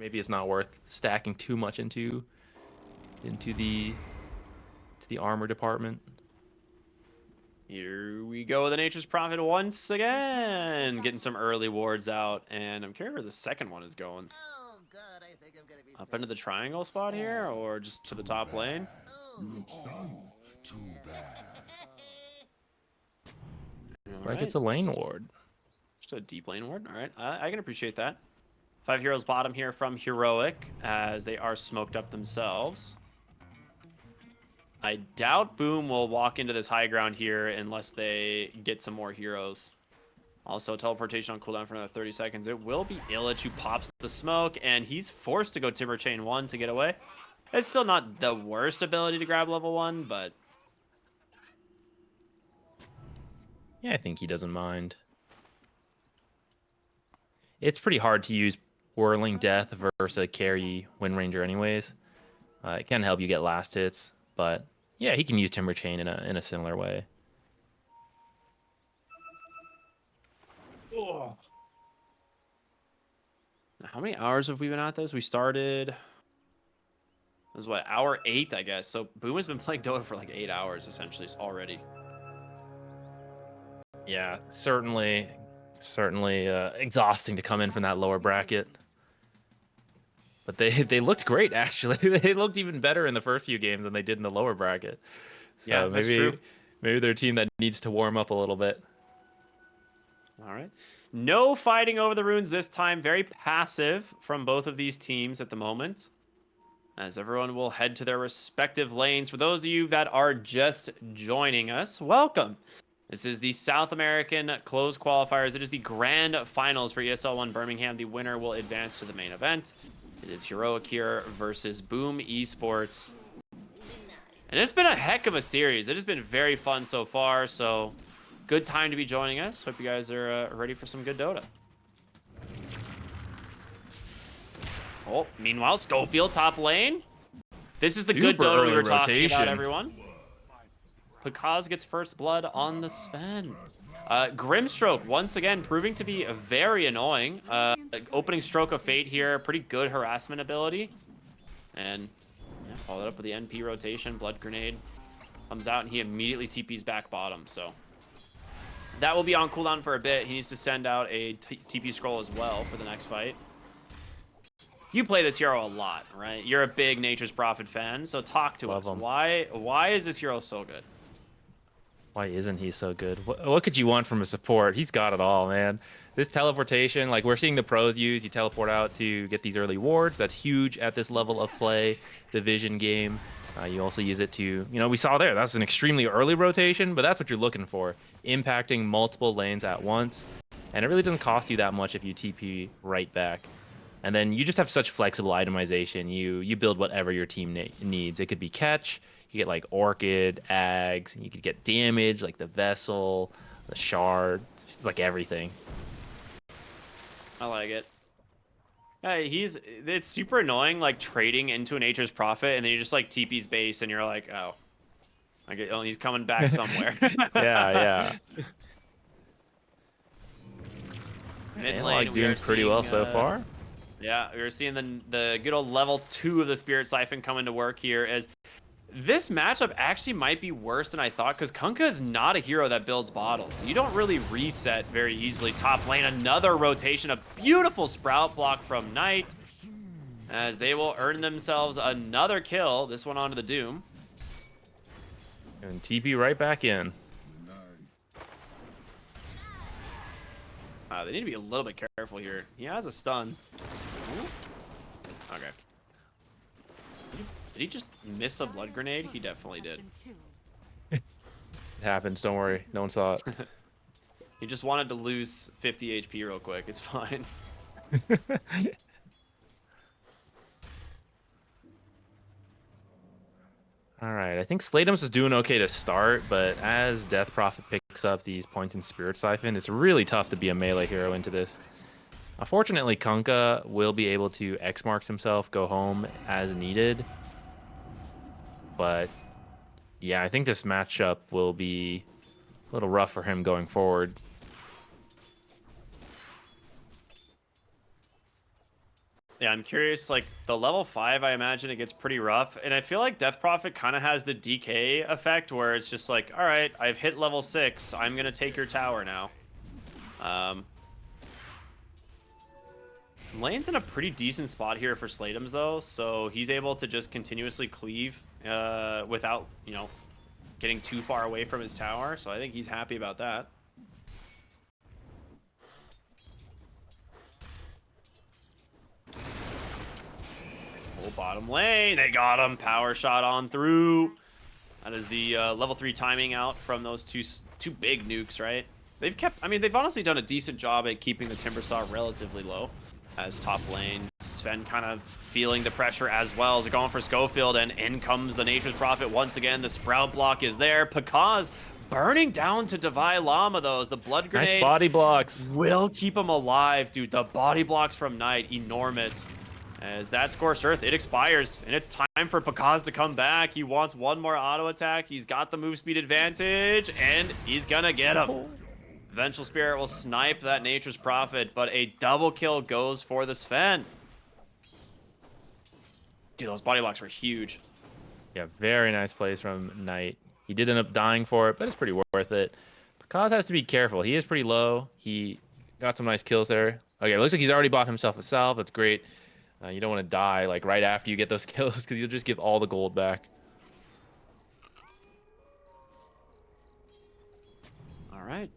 maybe it's not worth stacking too much into the armor department. Here we go with the Nature's Prophet once again. Getting some early wards out, and I'm curious where the second one is going. Oh God, I think I'm gonna be Up into the triangle spot here, or just to the top lane? Looks done. Too bad. It's like it's a lane ward. Just a deep lane ward. All right, I can appreciate that. 5 heroes bottom here from Heroic, as they are smoked up themselves. I doubt Boom will walk into this high ground here unless they get some more heroes. Also, teleportation on cooldown for another 30 seconds. It will be Illich who pops the smoke, and he's forced to go Timber Chain 1 to get away. It's still not the worst ability to grab level 1, but... Yeah, I think he doesn't mind. It's pretty hard to use Whirling Death versus a carry Wind Ranger anyways. It can help you get last hits, but yeah, he can use Timber Chain in a similar way. Oh. How many hours have we been at this? We started... It was what, hour 8, I guess. So Boom has been playing Dota for like 8 hours, essentially, already. Yeah, certainly exhausting to come in from that lower bracket. But they looked great, actually. They looked even better in the first few games than they did in the lower bracket. So Yeah, that's true. Maybe they're a team that needs to warm up a little bit. All right. No fighting over the runes this time. Very passive from both of these teams at the moment, as everyone will head to their respective lanes. For those of you that are just joining us, welcome. This is the South American closed qualifiers. It is the grand finals for ESL One Birmingham. The winner will advance to the main event. It is Heroic here versus Boom Esports. And it's been a heck of a series. It has been very fun so far, so good time to be joining us. Hope you guys are ready for some good Dota. Oh, meanwhile, Schofield top lane. This is the good Super Dota we were early talking rotation. about, everyone. Pekaz gets first blood on the Sven. Grimstroke, once again, proving to be very annoying. Opening Stroke of Fate here, pretty good harassment ability. And yeah, followed up with the NP rotation. Blood Grenade comes out, and he immediately TPs back bottom. So that will be on cooldown for a bit. He needs to send out a TP scroll as well for the next fight. You play this hero a lot, right? You're a big Nature's Prophet fan, so talk to us. Why is this hero so good? Why isn't he so good? What could you want from a support? He's got it all, man. This teleportation, like we're seeing the pros use, you teleport out to get these early wards. That's huge at this level of play, the vision game. You also use it to, we saw there, that's an extremely early rotation, but that's what you're looking for. Impacting multiple lanes at once. And it really doesn't cost you that much if you TP right back. And then you just have such flexible itemization. You build whatever your team needs. It could be catch. You get like Orchid, Ags. You could get damage like the Vessel, the Shard, like everything. I like it. It's super annoying, like trading into a Nature's Prophet, and then you just like TP's base, and you're like, oh, he's coming back somewhere. Yeah. Mid lane, like doing pretty well so far. Yeah, we're seeing the good old level 2 of the Spirit Siphon come into work here, as this matchup actually might be worse than I thought, because Kunkka is not a hero that builds bottles. So you don't really reset very easily. Top lane, another rotation, a beautiful Sprout block from Knight, as they will earn themselves another kill, this one onto the Doom. And TP right back in. They need to be a little bit careful here. He has a stun. Okay. Did he just miss a blood grenade? He definitely did. It happens, don't worry. No one saw it. He just wanted to lose 50 HP real quick. It's fine. All right, I think Sladeums is doing okay to start, but as Death Prophet picks up these points in Spirit Siphon, it's really tough to be a melee hero into this. Unfortunately, Kunkka will be able to X-Marks himself, go home as needed. But yeah, I think this matchup will be a little rough for him going forward. Yeah, I'm curious, like, the level 5, I imagine it gets pretty rough. And I feel like Death Prophet kind of has the DK effect where it's just like, all right, I've hit level 6. I'm going to take your tower now. Lane's in a pretty decent spot here for Slatums, though. So he's able to just continuously cleave without, you know, getting too far away from his tower. So I think he's happy about that. Bottom lane, they got him. Power shot on through. That is the level 3 timing out from those two big nukes, right? They've kept, I mean, they've honestly done a decent job at keeping the Timbersaw relatively low as top lane. Sven kind of feeling the pressure as well as going for Schofield, and in comes the Nature's Prophet once again. The Sprout block is there. Pakaz burning down to Divine Llama, though, as the blood grenade Nice body blocks. will keep him alive, dude. The body blocks from Knight, enormous. As that Scorched Earth, it expires, and it's time for Pakaz to come back. He wants one more auto attack. He's got the move speed advantage, and he's gonna get him. Vengeful Spirit will snipe that Nature's Prophet, but a double kill goes for the Sven. Dude, those body blocks were huge. Yeah, very nice plays from Knight. He did end up dying for it, but it's pretty worth it. Pakaz has to be careful. He is pretty low. He got some nice kills there. Okay, it looks like he's already bought himself a salve. That's great. You don't want to die like right after you get those kills because you'll just give all the gold back. All right.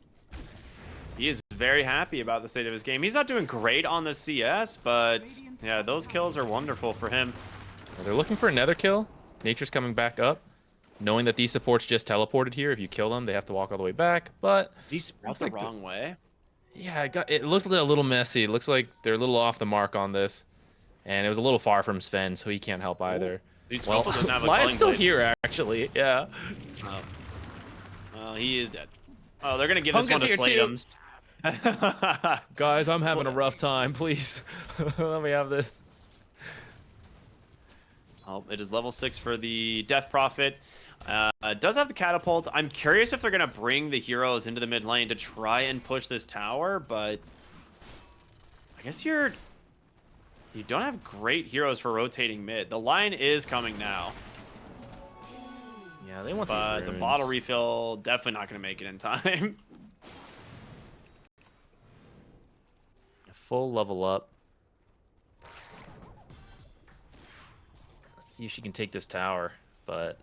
He is very happy about the state of his game. He's not doing great on the CS, but yeah, those kills are wonderful for him. They're looking for another kill. Nature's coming back up, knowing that these supports just teleported here. If you kill them, they have to walk all the way back. But He sprout the wrong way. Yeah, it looked a little messy. It looks like they're a little off the mark on this. And it was a little far from Sven, so he can't help either. Dude, Well, doesn't have a Lion's still blade. here, actually. Yeah. Oh. Well, he is dead. Oh, they're going to give this one to Punka's Slatums. Guys, I'm having a rough time. Please, let me have this. Oh, it is level 6 for the Death Prophet. Does have the catapult. I'm curious if they're going to bring the heroes into the mid lane to try and push this tower, but I guess you don't have great heroes for rotating mid. The line is coming now. Yeah, they want But these the runes. bottle refill, definitely not going to make it in time. Full level up. Let's see if she can take this tower, but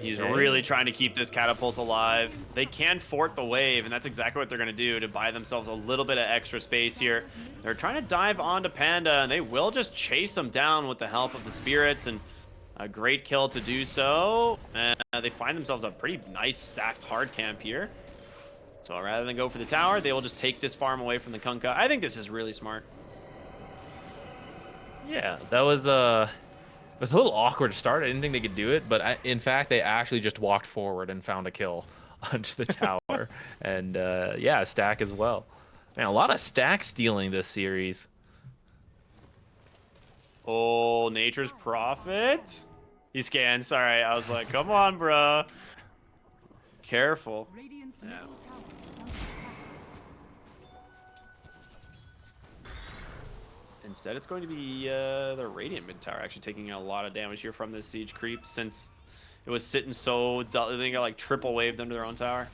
He's okay. really trying to keep this catapult alive. They can fort the wave, and that's exactly what they're going to do to buy themselves a little bit of extra space here. They're trying to dive onto Panda, and they will just chase him down with the help of the spirits, and a great kill to do so. And they find themselves a pretty nice stacked hard camp here. So rather than go for the tower, they will just take this farm away from the Kunkka. I think this is really smart. Yeah, that was it was a little awkward to start. I didn't think they could do it, but in fact, they actually just walked forward and found a kill onto the tower, and yeah, stack as well. Man, a lot of stack stealing this series. Oh, Nature's Prophet. He scans. Sorry, I was like, come on, bro. Careful. Yeah. Instead, it's going to be the Radiant mid tower actually taking a lot of damage here from this siege creep, since it was sitting so they got like triple waved under their own tower.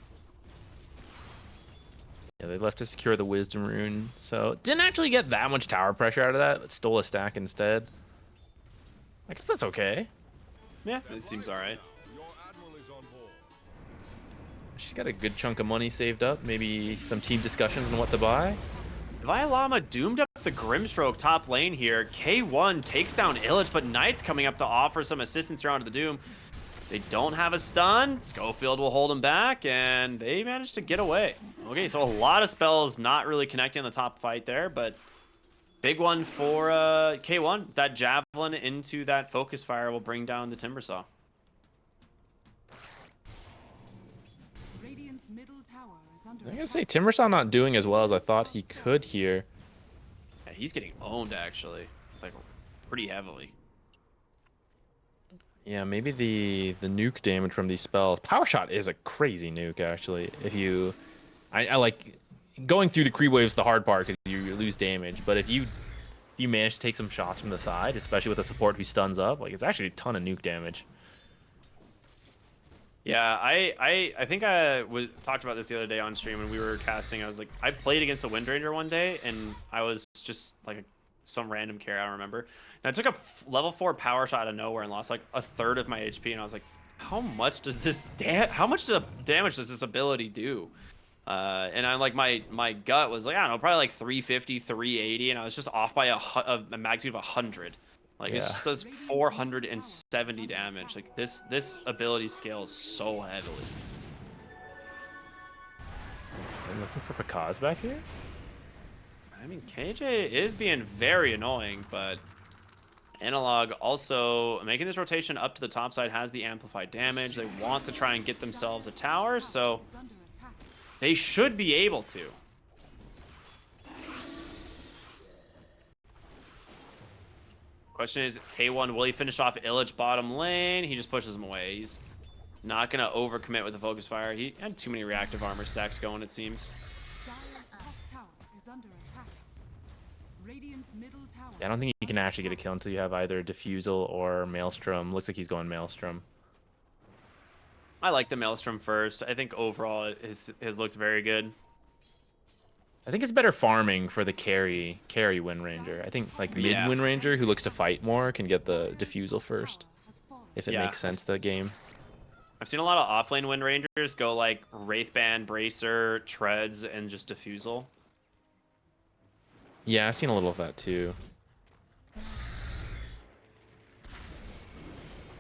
Yeah, they left to secure the Wisdom Rune, so didn't actually get that much tower pressure out of that, but stole a stack instead. I guess that's okay. Yeah, it seems all right. She's got a good chunk of money saved up. Maybe some team discussions on what to buy. Divine Llama doomed up the Grimstroke top lane here. K1 takes down Illich, but Knight's coming up to offer some assistance around to the Doom. They don't have a stun. Schofield will hold him back, and they managed to get away. Okay, so a lot of spells not really connecting on the top fight there, but big one for K1. That Javelin into that Focus Fire will bring down the Timbersaw. I'm gonna say Timbersaw not doing as well as I thought he could here. Yeah, he's getting owned, actually. Like, pretty heavily. Yeah, maybe the nuke damage from these spells. Power Shot is a crazy nuke, actually. If I like going through the creep waves, the hard part because you lose damage. But if you if you manage to take some shots from the side, especially with a support who stuns up, like it's actually a ton of nuke damage. Yeah, I think I talked about this the other day on stream when we were casting. I was like, I played against a Wind Ranger one day, and I was just like some random carry, I don't remember. And I took a level 4 power shot out of nowhere and lost like a third of my HP, and I was like, how much does this damage does this ability do? And I'm like, my gut was like, I don't know, probably like 350, 380, and I was just off by a magnitude of 100. Like it Yeah. just does 470 damage. Like this ability scales so heavily. I'm looking for Pakaz back here. I mean, KJ is being very annoying, but Analog also making this rotation up to the top side has the amplified damage. They want to try and get themselves a tower, so they should be able to. Question is, K1, will he finish off Illich bottom lane? He just pushes him away. He's not going to overcommit with the focus fire. He had too many reactive armor stacks going, it seems. Yeah, I don't think you can actually get a kill until you have either Diffusal or Maelstrom. Looks like he's going Maelstrom. I like the Maelstrom first. I think overall it has looked very good. I think it's better farming for the carry Wind Ranger. I think like mid Yeah. Wind Ranger who looks to fight more can get the Diffusal first, if it Yeah. makes sense to the game. I've seen a lot of offlane Wind Rangers go like Wraithband, Bracer, Treads, and just Diffusal. Yeah, I've seen a little of that too.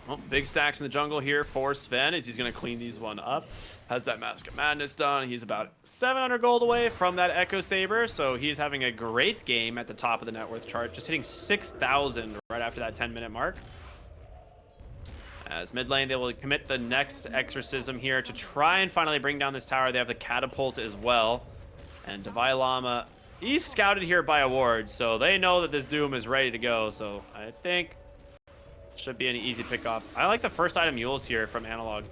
Well, big stacks in the jungle here for Sven as he's going to clean these one up. Has that Mask of Madness done. He's about 700 gold away from that Echo Saber, so he's having a great game at the top of the net worth chart, just hitting 6,000 right after that 10-minute mark. As mid lane, they will commit the next Exorcism here to try and finally bring down this tower. They have the Catapult as well. And Divine Llama, he's scouted here by a ward, so they know that this Doom is ready to go, so I think should be an easy pick off. I like the first item mules here from Analog.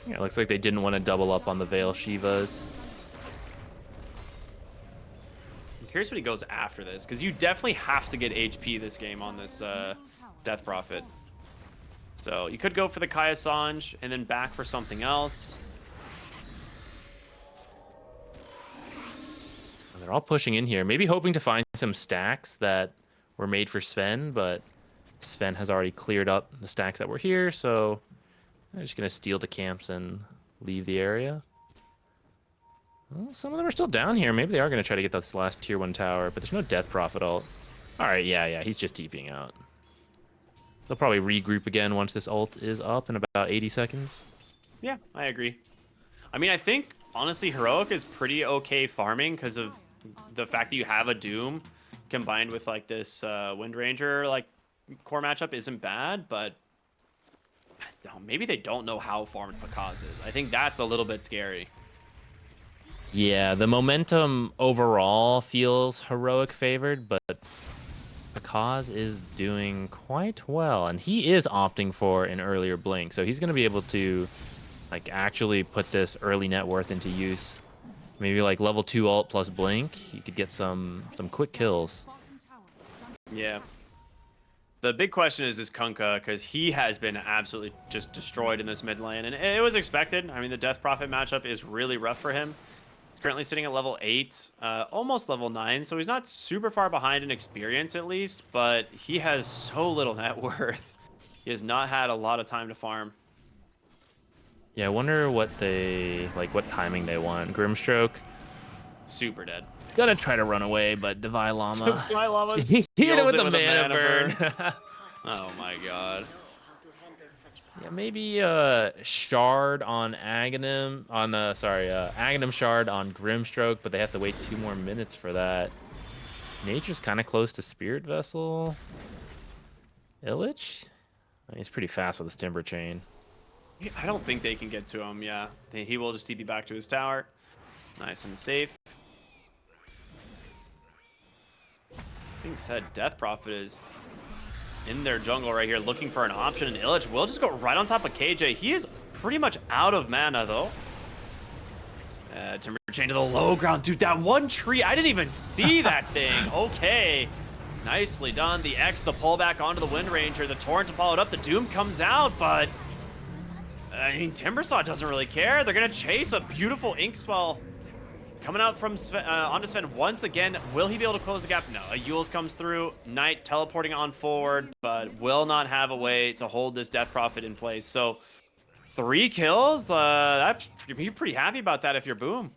Yeah, it looks like they didn't want to double up on the Veil Shivas. I'm curious what he goes after this, because you definitely have to get HP this game on this Death Prophet. So you could go for the Kaya Sange and then back for something else. They're all pushing in here, maybe hoping to find some stacks that were made for Sven, but Sven has already cleared up the stacks that were here, so I'm just going to steal the camps and leave the area. Well, some of them are still down here. Maybe they are going to try to get this last tier 1 tower, but there's no Death Prophet ult. All right, yeah, he's just TPing out. They'll probably regroup again once this ult is up in about 80 seconds. Yeah, I agree. I mean, I think, honestly, Heroic is pretty okay farming because of the fact that you have a Doom combined with, like, this Wind Ranger, like, core matchup isn't bad, but maybe they don't know how farmed Pakaz is. I think that's a little bit scary. Yeah, the momentum overall feels Heroic favored, but Pakaz is doing quite well, and he is opting for an earlier blink, so he's going to be able to like actually put this early net worth into use. Maybe like level 2 ult plus blink, you could get some quick kills. Yeah. The big question is Kunkka, because he has been absolutely just destroyed in this mid lane, and it was expected. I mean, the Death Prophet matchup is really rough for him. He's currently sitting at level 8, almost level 9, so he's not super far behind in experience at least, but he has so little net worth. He has not had a lot of time to farm. Yeah, I wonder what what timing they want. Grimstroke Super dead. gonna try to run away, but Divine Llama Divine Llama hit it steals with it the with a mana burn. Oh my god. Yeah, maybe Shard on Aghanim Aghanim Shard on Grimstroke, but they have to wait 2 more minutes for that. Nature's kind of close to Spirit Vessel. Illich? I mean, he's pretty fast with his Timber Chain. I don't think they can get to him, yeah. He will just TP back to his tower. Nice and safe. Being said, Death Prophet is in their jungle right here looking for an option, and Illich will just go right on top of KJ. He is pretty much out of mana, though. Timber Chain to the low ground. Dude, that one tree, I didn't even see that thing. Okay. Nicely done. The X, the pullback onto the Wind Ranger. The Torrent to follow it up. The Doom comes out, but I mean, Timbersaw doesn't really care. They're going to chase a beautiful Inkswell coming out from Sven, onto Sven once again. Will he be able to close the gap? No. A Yules comes through. Knight teleporting on forward, but will not have a way to hold this Death Prophet in place. So 3 kills. You're pretty happy about that if you're Boom.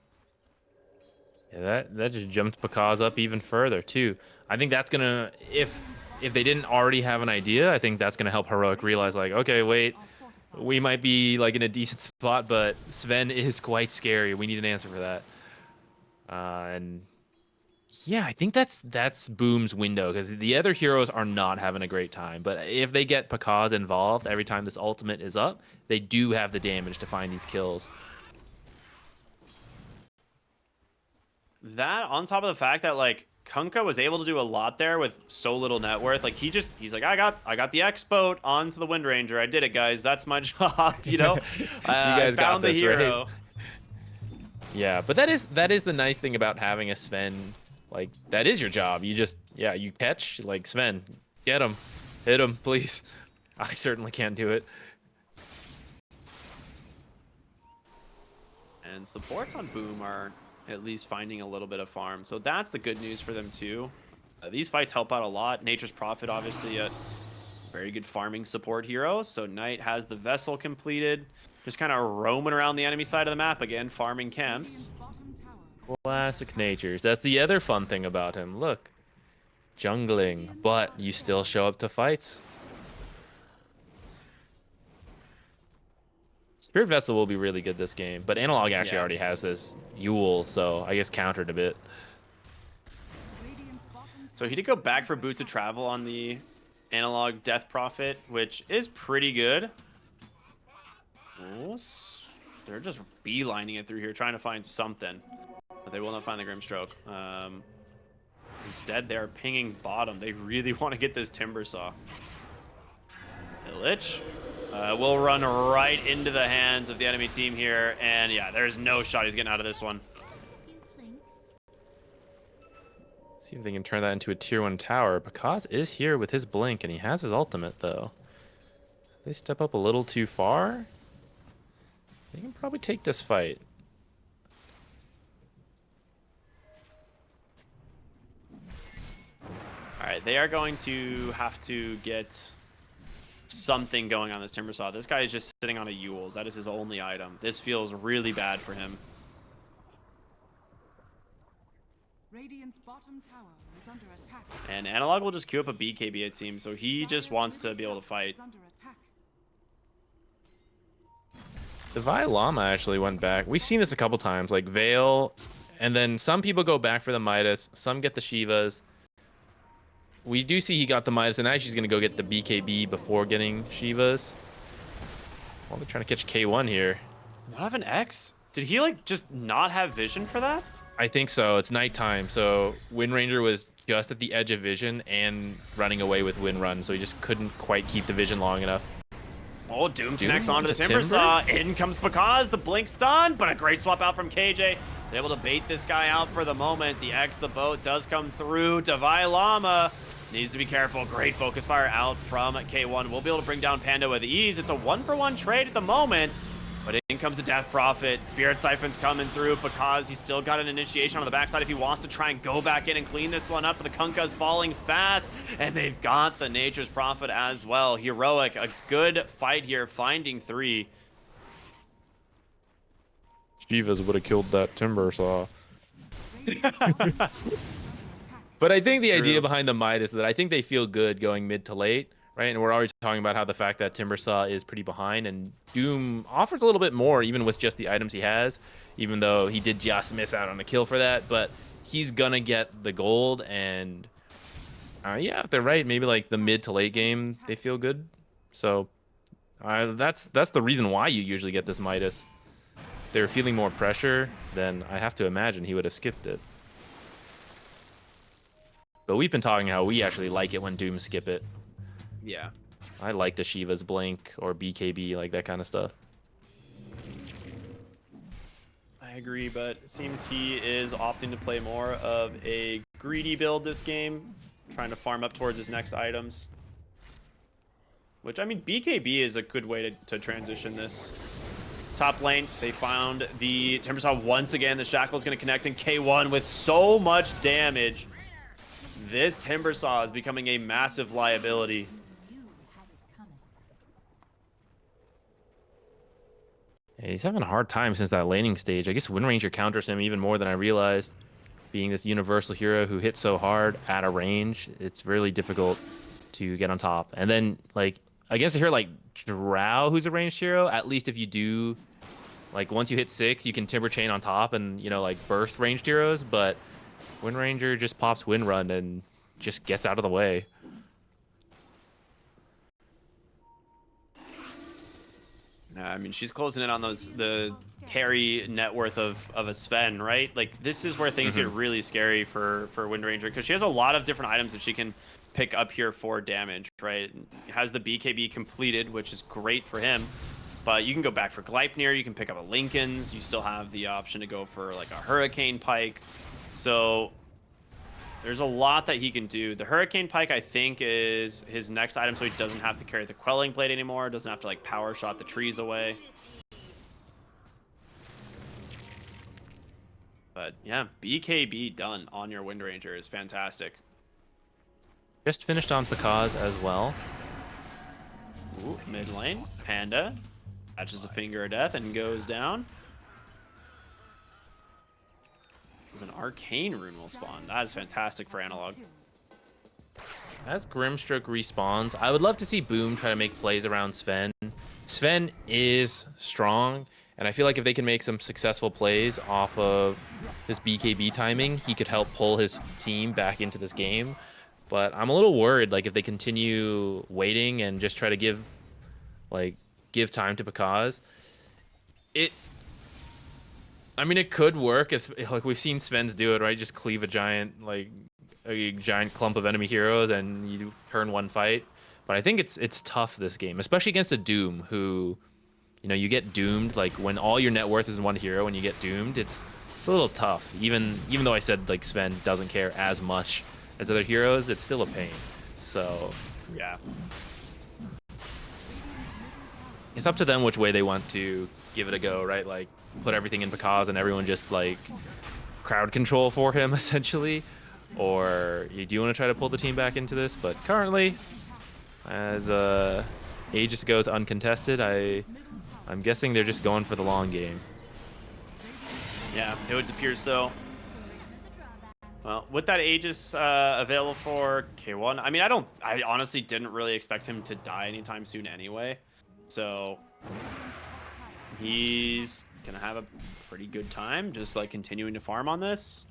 Yeah, that just jumped Pakaz up even further too. I think that's gonna, if they didn't already have an idea, I think that's gonna help Heroic realize like, okay, wait, we might be like in a decent spot, but Sven is quite scary. We need an answer for that. And yeah, I think that's Boom's window because the other heroes are not having a great time. But if they get Pakaz involved every time this ultimate is up, they do have the damage to find these kills. That on top of the fact that like Kunkka was able to do a lot there with so little net worth. Like he's like, I got the X boat onto the Wind Ranger. I did it, guys. That's my job. You know, You guys I found got the this, hero. right? Yeah, but that is the nice thing about having a Sven. Like that is your job. You just you catch like Sven, get him, hit him, please. I certainly can't do it. And supports on Boom are at least finding a little bit of farm. So that's the good news for them too. These fights help out a lot. Nature's Prophet, obviously a very good farming support hero. So Knight has the vessel completed. Just kind of roaming around the enemy side of the map again, farming camps. Classic Natures. That's the other fun thing about him. Look, jungling, but you still show up to fights. Spirit Vessel will be really good this game, but Analog actually already has this Yule, so I guess countered a bit. So he did go back for Boots of Travel on the Analog Death Prophet, which is pretty good. Oh, they're just beelining it through here, trying to find something. But they will not find the Grimstroke. Instead, they're pinging bottom. They really want to get this Timbersaw. Illich will run right into the hands of the enemy team here. And yeah, there's no shot he's getting out of this one. See if they can turn that into a tier 1 tower. Pakaz is here with his blink, and he has his ultimate, though. They step up a little too far. They can probably take this fight. All right, they are going to have to get something going on this Timbersaw. This guy is just sitting on a Yules. That is his only item. This feels really bad for him. Radiant's bottom tower is under attack. And Analog will just queue up a BKB, it seems. So he just wants to be able to fight. The Vi Llama actually went back. We've seen this a couple times, like Veil, and then some people go back for the Midas, some get the Shivas. We do see he got the Midas, and actually he's going to go get the BKB before getting Shivas. Well, they're trying to catch K1 here. Not have an X? Did he, like, just not have vision for that? I think so. It's nighttime, so Wind Ranger was just at the edge of vision and running away with Wind Run, so he just couldn't quite keep the vision long enough. Oh, Doom connects onto the Timbersaw. In comes Pakaz, the blink stun, but a great swap out from KJ. They're able to bait this guy out for the moment. The X, the boat, does come through. Devi Llama needs to be careful. Great focus fire out from K1. We'll be able to bring down Panda with ease. It's a 1-for-1 trade at the moment, but in comes the Death Prophet. Spirit Siphon's coming through because he's still got an initiation on the backside if he wants to try and go back in and clean this one up. But the Kunkka's falling fast, and they've got the Nature's Prophet as well. Heroic, a good fight here, finding 3. Shivas would have killed that Timbersaw. But I think the idea behind the Midas is that I think they feel good going mid to late, right? And we're already talking about how the fact that Timbersaw is pretty behind, and Doom offers a little bit more even with just the items he has, even though he did just miss out on a kill for that. But he's gonna get the gold, and yeah, if they're right, maybe like the mid to late game they feel good. So that's the reason why you usually get this Midas. If they were feeling more pressure, then I have to imagine he would have skipped it. But we've been talking how we actually like it when Doom skip it. Yeah. I like the Shiva's blink or BKB, like that kind of stuff. I agree, but it seems he is opting to play more of a greedy build this game, trying to farm up towards his next items. Which, I mean, BKB is a good way to transition this. Top lane, they found the Timbersaw once again. The Shackle is going to connect in K1 with so much damage. This Timbersaw is becoming a massive liability. Yeah, he's having a hard time since that laning stage. I guess Wind Ranger counters him even more than I realized. Being this universal hero who hits so hard at a range, it's really difficult to get on top. And then, like, I guess if you're like Drow, who's a ranged hero, at least if you do, like, once you hit 6, you can Timber Chain on top and, you know, like, burst ranged heroes. But Wind Ranger just pops Wind Run and just gets out of the way. I mean, she's closing in on the carry net worth of a Sven, right? Like, this is where things get really scary for Wind Ranger, because she has a lot of different items that she can pick up here for damage, right? Has the BKB completed, which is great for him, but you can go back for Gleipnir, you can pick up a Lincoln's, you still have the option to go for like a Hurricane Pike. So there's a lot that he can do. The Hurricane Pike, I think, is his next item, so he doesn't have to carry the Quelling Blade anymore, doesn't have to like power shot the trees away. But yeah, BKB done on your Wind Ranger is fantastic. Just finished on Pakaz as well. Ooh, mid lane, Panda catches a Finger of Death and goes down. As an Arcane Rune will spawn. That is fantastic for Analog. As Grimstroke respawns, I would love to see Boom try to make plays around Sven. Sven is strong, and I feel like if they can make some successful plays off of this BKB timing, he could help pull his team back into this game. But I'm a little worried, like, if they continue waiting and just try to give time to Pakaz, I mean, it could work. Like, we've seen Sven's do it, right? Just cleave a giant clump of enemy heroes and you turn one fight. But I think it's tough this game, especially against a Doom who, you know, you get doomed. Like, when all your net worth is in one hero and you get doomed, it's a little tough. Even though I said, like, Sven doesn't care as much as other heroes, it's still a pain. So, yeah. It's up to them which way they want to give it a go, right? Like, put everything in Pakaz and everyone just, like, crowd control for him, essentially. Or you do want to try to pull the team back into this. But currently, as Aegis goes uncontested, I'm guessing they're just going for the long game. Yeah, it would appear so. Well, with that Aegis available for K1, I mean, I honestly didn't really expect him to die anytime soon anyway. So he's gonna have a pretty good time just like continuing to farm on this.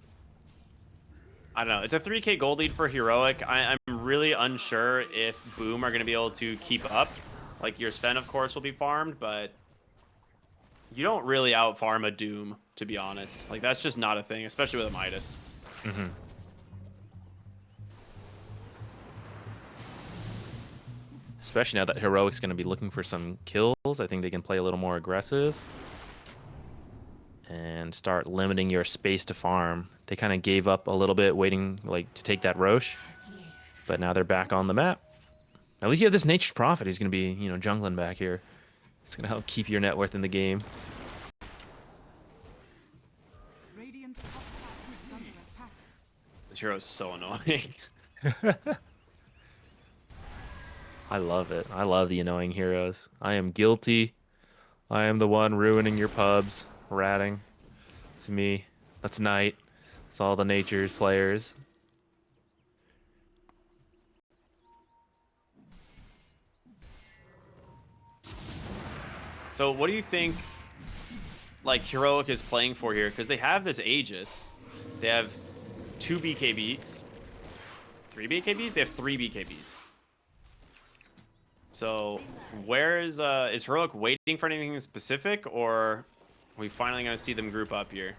I don't know. It's a 3K gold lead for Heroic. I'm really unsure if Boom are gonna be able to keep up. Like, your Sven, of course, will be farmed, but you don't really out farm a Doom, to be honest. Like, that's just not a thing, especially with a Midas. Mm-hmm. Especially now that Heroic's going to be looking for some kills, I think they can play a little more aggressive and start limiting your space to farm. They kind of gave up a little bit waiting, like, to take that Roche, but now they're back on the map. At least you have this Nature's Prophet. He's going to be, you know, jungling back here. It's going to help keep your net worth in the game. Radiant's top tower is under attack. This hero is so annoying. I love it. I love the annoying heroes. I am guilty. I am the one ruining your pubs, ratting. It's me. That's Knight. It's all the Nature's players. So what do you think, like, Heroic is playing for here? Because they have this Aegis. They have 2 BKBs. 3 BKBs? They have 3 BKBs. So where is Heroic waiting for anything specific, or are we finally going to see them group up here?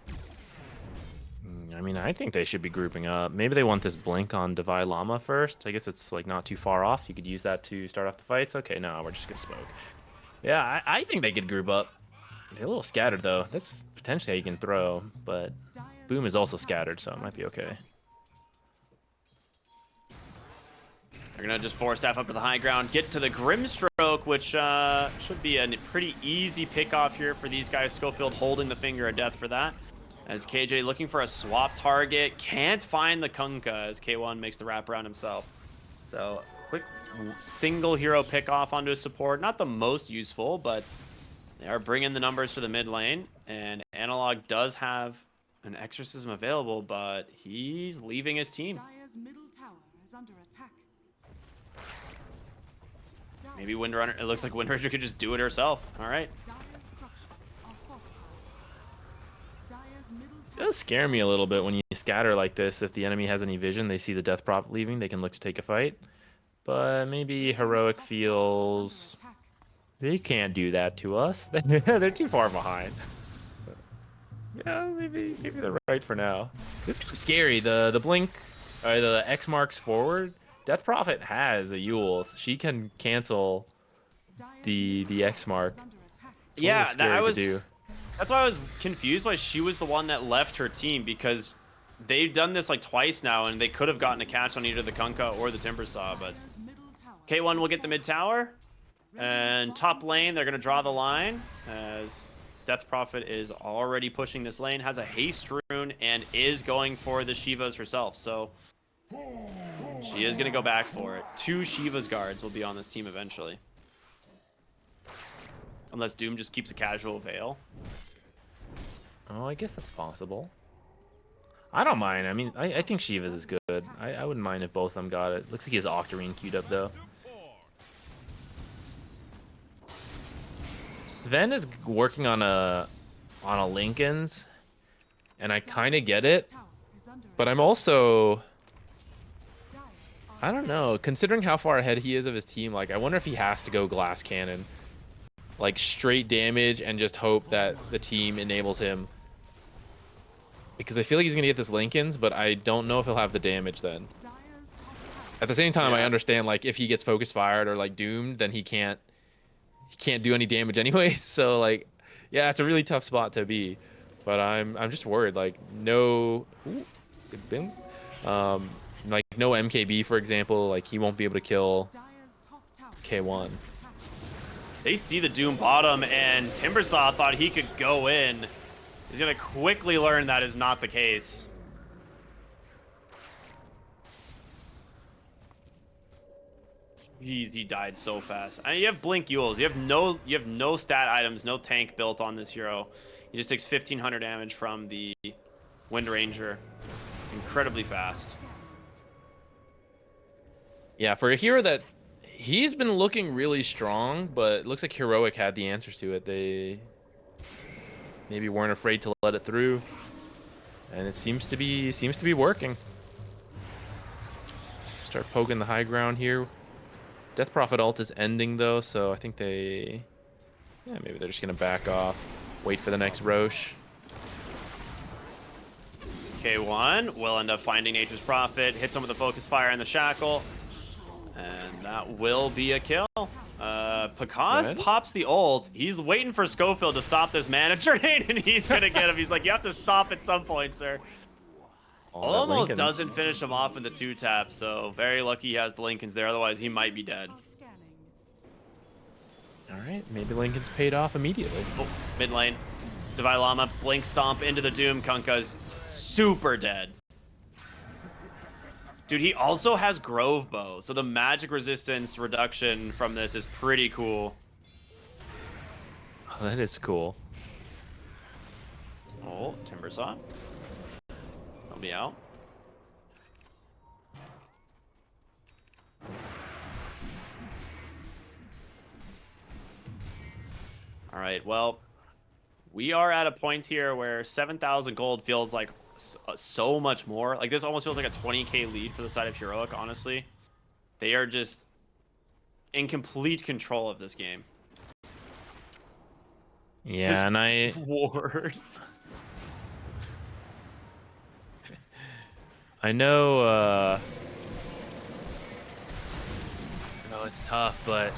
I mean, I think they should be grouping up. Maybe they want this blink on Divide Llama first. I guess it's, like, not too far off. You could use that to start off the fights. Okay, no, we're just going to smoke. Yeah, I think they could group up. They're a little scattered though. That's potentially how you can throw, but Boom is also scattered, so it might be okay. They're gonna just force staff up to the high ground, get to the Grimstroke, which should be a pretty easy pick-off here for these guys. Schofield holding the finger of death for that. As KJ looking for a swap target, can't find the Kunkka as K1 makes the wrap around himself. So quick single hero pick-off onto a support. Not the most useful, but they are bringing the numbers to the mid lane. And Analog does have an Exorcism available, but he's leaving his team. Dire's middle tower is under attack. Maybe Windrunner, it looks like Windrunner could just do it herself. All right. Dire's structures are fortified. Dire's middle It tower does scare me a little bit when you scatter like this. If the enemy has any vision, they see the Death Prop leaving, they can look to take a fight. But maybe Heroic feels they can't do that to us. They're too far behind. Yeah, maybe they're right for now. This is scary. The blink, or the X marks forward. Death Prophet has a Yule. She can cancel the X mark. It's a little Yeah, scary to do. that's why I was confused why she was the one that left her team, because they've done this like twice now and they could have gotten a catch on either the Kunkka or the Timbersaw, but K1 will get the mid tower. And top lane, they're going to draw the line as Death Prophet is already pushing this lane, has a haste rune, and is going for the Shivas herself. So she is going to go back for it. 2 Shivas guards will be on this team eventually. Unless Doom just keeps a casual veil. Oh, I guess that's possible. I don't mind. I mean, I think Shivas is good. I wouldn't mind if both of them got it. Looks like he has Octarine queued up, though. Sven is working on a Lincoln's, and I kind of get it, but I'm also, I don't know, considering how far ahead he is of his team, like I wonder if he has to go glass cannon, like straight damage and just hope that the team enables him, because I feel like he's gonna get this Lincoln's, but I don't know if he'll have the damage then. At the same time, I understand like if he gets focus fired or like doomed, then he can't do any damage anyway. So like, yeah, it's a really tough spot to be, but I'm just worried. Like no, like no MKB for example, like he won't be able to kill K1. They see the Doom bottom, and Timbersaw thought he could go in. He's gonna quickly learn that is not the case. Jeez, he died so fast. I mean, you have Blink Yules. You have no stat items, no tank built on this hero. He just takes 1500 damage from the Wind Ranger. Incredibly fast. Yeah, for a hero that he's been looking really strong, but it looks like Heroic had the answers to it. They maybe weren't afraid to let it through, and it seems to be working. Start poking the high ground here. Death Prophet ult is ending though, so I think maybe they're just gonna back off, wait for the next Roche. K1 will end up finding Nature's Prophet, hits him with a focus fire and the shackle, and that will be a kill. Pakaz pops the ult. He's waiting for Schofield to stop this mana drain, and he's gonna get him. He's like, you have to stop at some point, sir. Almost doesn't finish him off in the 2-tap, so very lucky he has the Lincolns there, otherwise he might be dead. Alright, maybe Lincoln's paid off immediately. Oh, mid lane. Divine Llama, Blink Stomp into the Doom. Kunkka's super dead. Dude, he also has Grove Bow, so the magic resistance reduction from this is pretty cool. Oh, that is cool. Oh, Timbersaw. Help me out. All right, well, we are at a point here where 7,000 gold feels like so much more. Like, this almost feels like a 20k lead for the side of Heroic, honestly. They are just in complete control of this game. Yeah, this and I... ward. I know it's tough, but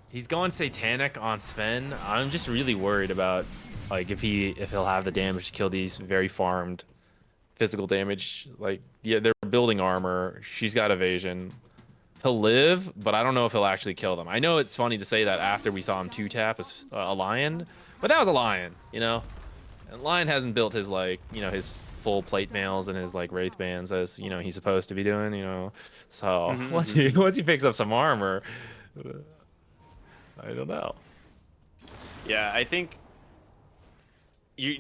He's going satanic on Sven. I'm just really worried about like if he'll have the damage to kill these very farmed physical damage. Like yeah, they're building armor. She's got evasion. He'll live, but I don't know if he'll actually kill them. I know it's funny to say that after we saw him two tap a lion, but that was a lion, you know. And lion hasn't built his like his full plate mails and his like wraith bands as he's supposed to be doing, you know. So once he picks up some armor, I don't know. Yeah, I think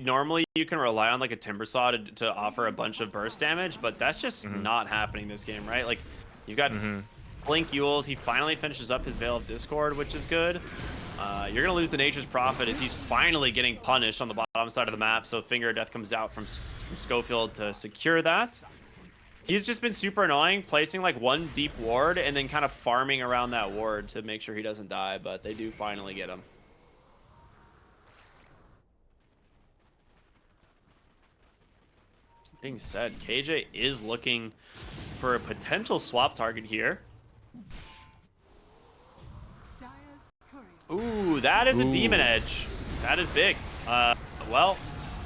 normally you can rely on like a timber saw to offer a bunch of burst damage, but that's just not happening this game, right? Like you've got Blink Yules. He finally finishes up his Veil of Discord, which is good. You're gonna lose the Nature's Prophet as he's finally getting punished on the bottom side of the map. So Finger of Death comes out from Schofield to secure that. He's just been super annoying, placing like one deep ward and then kind of farming around that ward to make sure he doesn't die. But they do finally get him. Being said, KJ is looking for a potential swap target here. Dire's courier. Ooh, that is a Demon Edge. That is big. Well,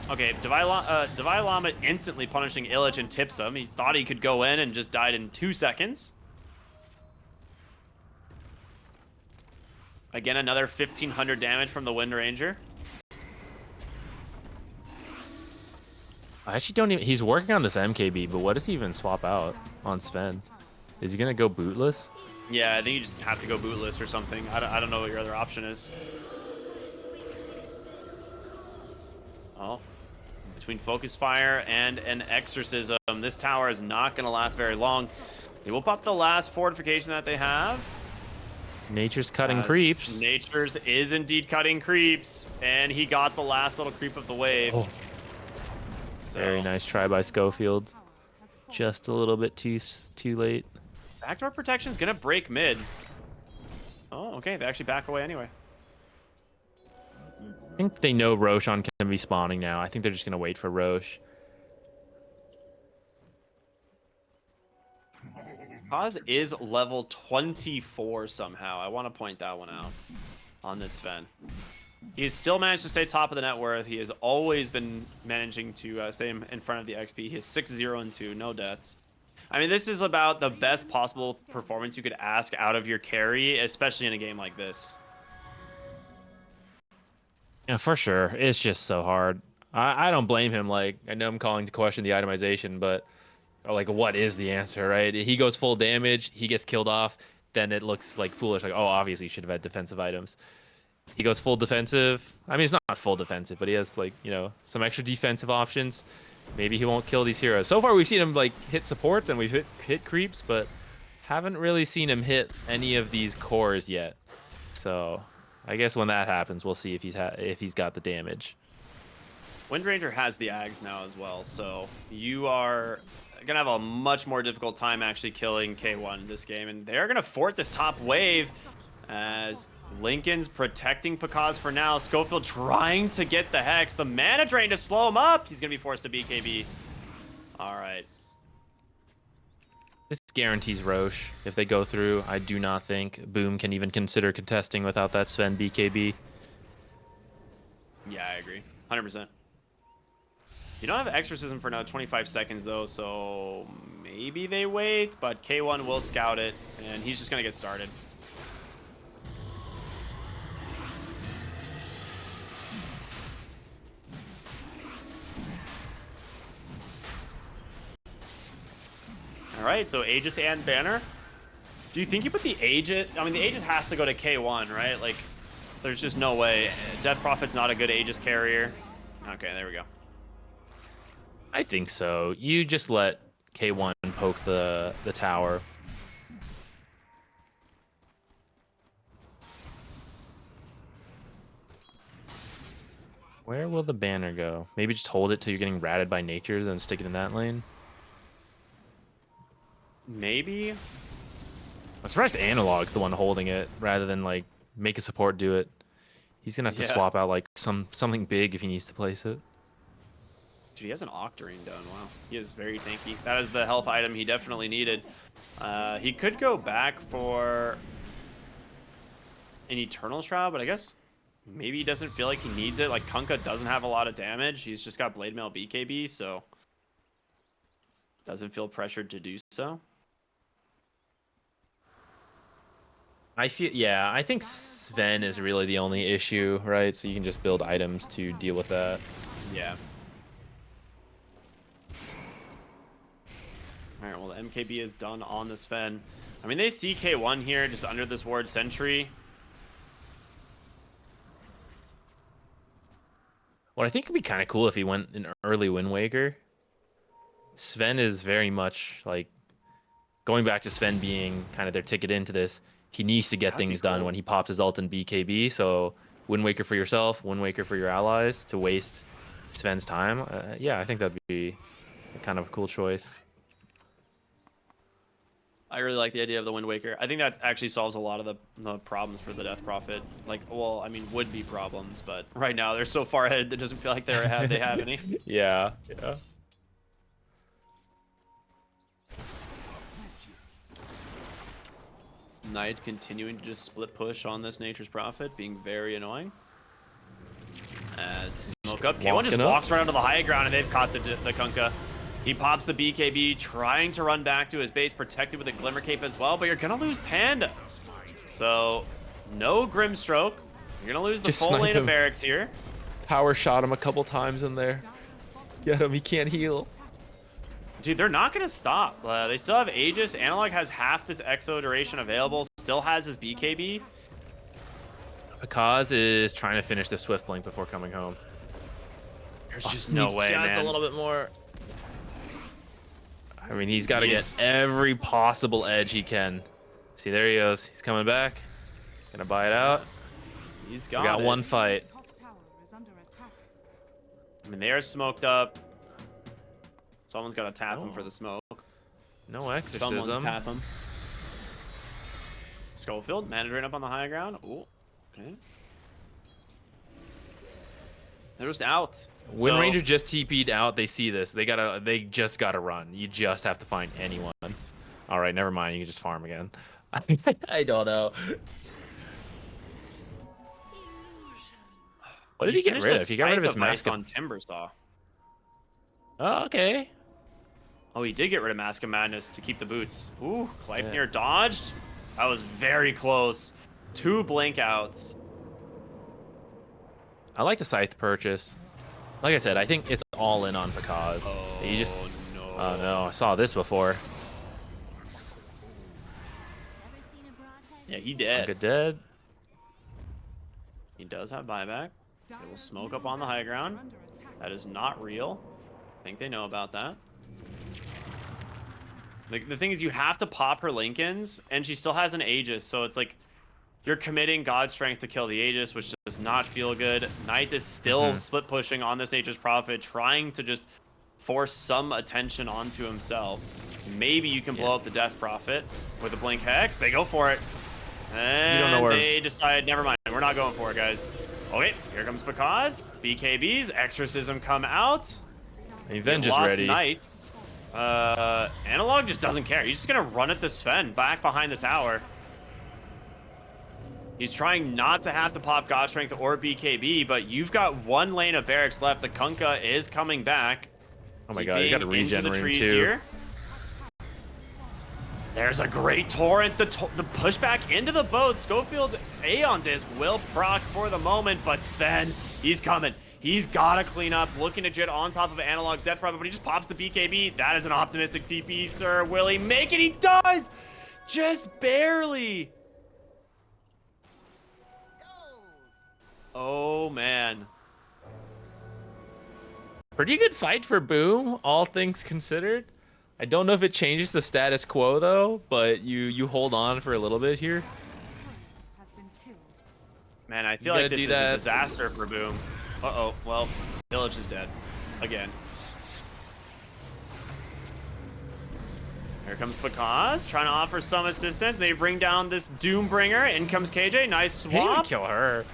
okay, Divine Llama instantly punishing Illich and tips him. He thought he could go in and just died in 2 seconds. Again, another 1,500 damage from the Wind Ranger. I actually don't even. He's working on this MKB, but what does he even swap out on Sven? Is he gonna go bootless? Yeah, I think you just have to go bootless or something. I don't know what your other option is. Oh, between Focus Fire and an Exorcism, this tower is not going to last very long. They will pop the last fortification that they have. Nature's cutting creeps. Nature's is indeed cutting creeps, and he got the last little creep of the wave. Oh. So, Very nice try by Schofield. Just a little bit too late. backdoor protection's going to break mid. Oh, okay. They actually back away anyway. I think they know Roshan can be spawning now. I think they're just going to wait for Rosh. Paz is level 24 somehow. I want to point that one out on this Sven. He's still managed to stay top of the net worth. He has always been managing to stay in front of the XP. He is 6-0-2, no deaths. I mean, this is about the best possible performance you could ask out of your carry, especially in a game like this. Yeah, for sure. It's just so hard. I don't blame him. Like, I know I'm calling to question the itemization, but like, what is the answer, right? He goes full damage, he gets killed off, then it looks like foolish. Like, oh, obviously, he should have had defensive items. He goes full defensive. I mean, it's not full defensive, but he has like, some extra defensive options. Maybe he won't kill these heroes. So far, we've seen him like hit supports and we've hit creeps, but haven't really seen him hit any of these cores yet. So I guess when that happens, we'll see if he's got the damage. Wind Ranger has the Ags now as well, so you are gonna have a much more difficult time actually killing K1 this game, and they're gonna fort this top wave as Lincoln's protecting Pakaz for now. Schofield trying to get the Hex. The mana drain to slow him up. He's gonna be forced to BKB. All right. This guarantees Roche. If they go through, I do not think Boom can even consider contesting without that Sven BKB. Yeah, I agree. 100%. You don't have Exorcism for another 25 seconds, though, so maybe they wait, but K1 will scout it, and he's just going to get started. All right, so Aegis and Banner. Do you think you put the Aegis? I mean, the Aegis has to go to K1, right? Like, there's just no way. Death Prophet's not a good Aegis carrier. Okay, there we go. I think so. You just let K1 poke the tower. Where will the banner go? Maybe just hold it till you're getting ratted by natures and stick it in that lane? Maybe. I'm surprised Analog's the one holding it rather than like make a support do it. He's gonna have to swap out like something big if he needs to place it. Dude, he has an Octarine down. Wow. He is very tanky. That is the health item he definitely needed. He could go back for an Eternal Shroud, but I guess maybe he doesn't feel like he needs it. Like, Kunkka doesn't have a lot of damage. He's just got Blade Mail BKB, so doesn't feel pressured to do so. I think Sven is really the only issue, right? So you can just build items to deal with that. Yeah. All right, well, the MKB is done on the Sven. I mean, they CK1 here, just under this ward sentry. What I think would be kind of cool if he went an early Wind Waker. Sven is very much like going back to Sven being kind of their ticket into this. He needs to get That'd be things done cool. when he pops his ult in BKB. So Wind Waker for yourself, Wind Waker for your allies to waste Sven's time. Yeah, I think that'd be kind of a cool choice. I really like the idea of the Wind Waker. I think that actually solves a lot of the problems for the Death Prophet. Like, well, I mean, would be problems, but right now they're so far ahead that doesn't feel like they have any. Yeah. Knight continuing to just split push on this Nature's Prophet, being very annoying. As the smoke up, K1 just walks right onto the high ground, and they've caught the Kunkka. He pops the BKB, trying to run back to his base, protected with a Glimmer Cape as well, but you're gonna lose Panda. So, no Grimstroke. You're gonna lose the full lane of barracks here. Power shot him a couple times in there. Get him, he can't heal. Dude, they're not gonna stop. They still have Aegis. Analog has half this Exo duration available, still has his BKB. Akaz is trying to finish the Swift Blink before coming home. There's just no way, just man. a little bit more. I mean, he's got to get every possible edge he can. See, there he goes. He's coming back. Gonna buy it out. He's We got one fight. Top tower is under attack. I mean, they are smoked up. Someone's got to tap him for the smoke. No Someone exorcism. tap him. Schofield, mana drain up on the high ground. Ooh, okay. They're just out. When Ranger just TP'd out, they see this. They just gotta run. You just have to find anyone. All right, never mind. You can just farm again. I don't know. What did he get rid of? He got rid of his mask on Timbersaw. Oh, okay. Oh, he did get rid of Mask of Madness to keep the boots. Ooh, Gleipnir dodged. That was very close. 2 blink outs. I like the Scythe purchase. Like I said, I think it's all in on Pakaz. Oh, no. Oh no, I saw this before. Yeah, he did. Good dead. He does have buyback. They will smoke up on the high ground. That is not real. I think they know about that. The thing is, you have to pop her Lincolns, and she still has an Aegis, so it's like you're committing God Strength to kill the Aegis, which does not feel good. Knight is still split pushing on this Nature's Prophet, trying to just force some attention onto himself. Maybe you can blow up the Death Prophet with a Blink Hex. They go for it. And you don't know where they decide, never mind, we're not going for it, guys. Okay, here comes Pakaz. BKBs, Exorcism come out. Revenge is ready. Knight. Analog just doesn't care. He's just gonna run at the Sven back behind the tower. He's trying not to have to pop God Strength or BKB, but you've got 1 lane of barracks left. The Kunkka is coming back. Oh my god, you got a regen room too. Here. There's a great torrent. The pushback into the boat. Schofield's Aeon Disc will proc for the moment, but Sven, he's coming. He's got to clean up. Looking legit on top of Analog's Death Prophet, but he just pops the BKB. That is an optimistic TP, sir. Will he make it? He does! Just barely. Oh, man. Pretty good fight for Boom, all things considered. I don't know if it changes the status quo, though, but you hold on for a little bit here. Has been killed. Man, I feel like this is a disaster for Boom. Uh-oh. Well, Village is dead. Again. Here comes Pakaz, trying to offer some assistance. Maybe bring down this Doombringer. In comes KJ. Nice swap. He didn't kill her.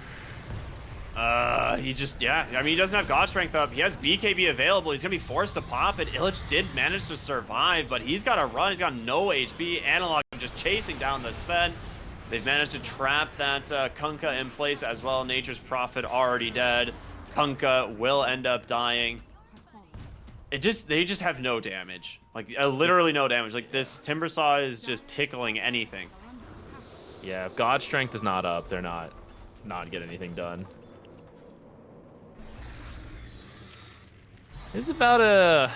He just, yeah. I mean, he doesn't have God Strength up. He has BKB available. He's going to be forced to pop it. Illich did manage to survive, but he's got to run. He's got no HP. Analog just chasing down the Sven. They've managed to trap that Kunkka in place as well. Nature's Prophet already dead. Kunkka will end up dying. They just have no damage. Like literally no damage. Like this Timbersaw is just tickling anything. Yeah, if God Strength is not up, they're not getting anything done. It's about a...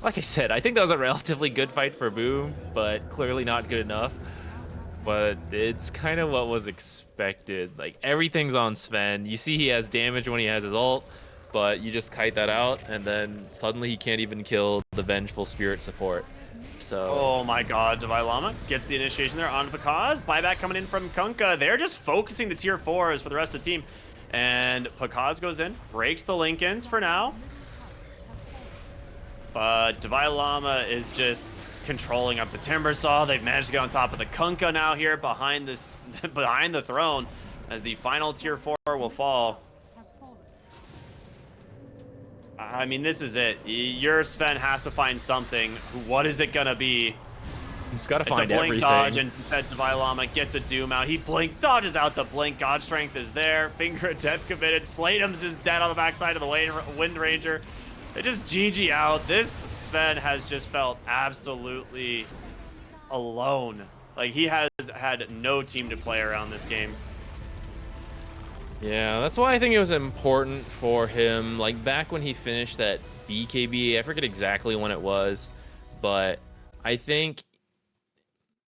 Like I said, I think that was a relatively good fight for Boom, but clearly not good enough. But it's kind of what was expected. Like, everything's on Sven. You see he has damage when he has his ult, but you just kite that out, and then suddenly he can't even kill the Vengeful Spirit support. So... Oh my god, Divine Llama gets the initiation there on Pakaz. Buyback coming in from Kunkka. They're just focusing the tier 4s for the rest of the team. And Pakaz goes in, breaks the Lincolns for now. But Divine Llama is just controlling up the Timbersaw. They've managed to get on top of the Kunkka now here behind this behind the throne as the final tier 4 will fall. I mean, this is it. Your Sven has to find something. What is it gonna be? He's got to It's a find blink everything. dodge, and instead Divine Llama gets a Doom out. He blink dodges out the blink. God Strength is there. Finger of Death committed. Slatum's just dead on the backside of the Wind Ranger. They just GG out. This Sven has just felt absolutely alone. Like, he has had no team to play around this game. Yeah, that's why I think it was important for him. Like, back when he finished that BKB, I forget exactly when it was, but I think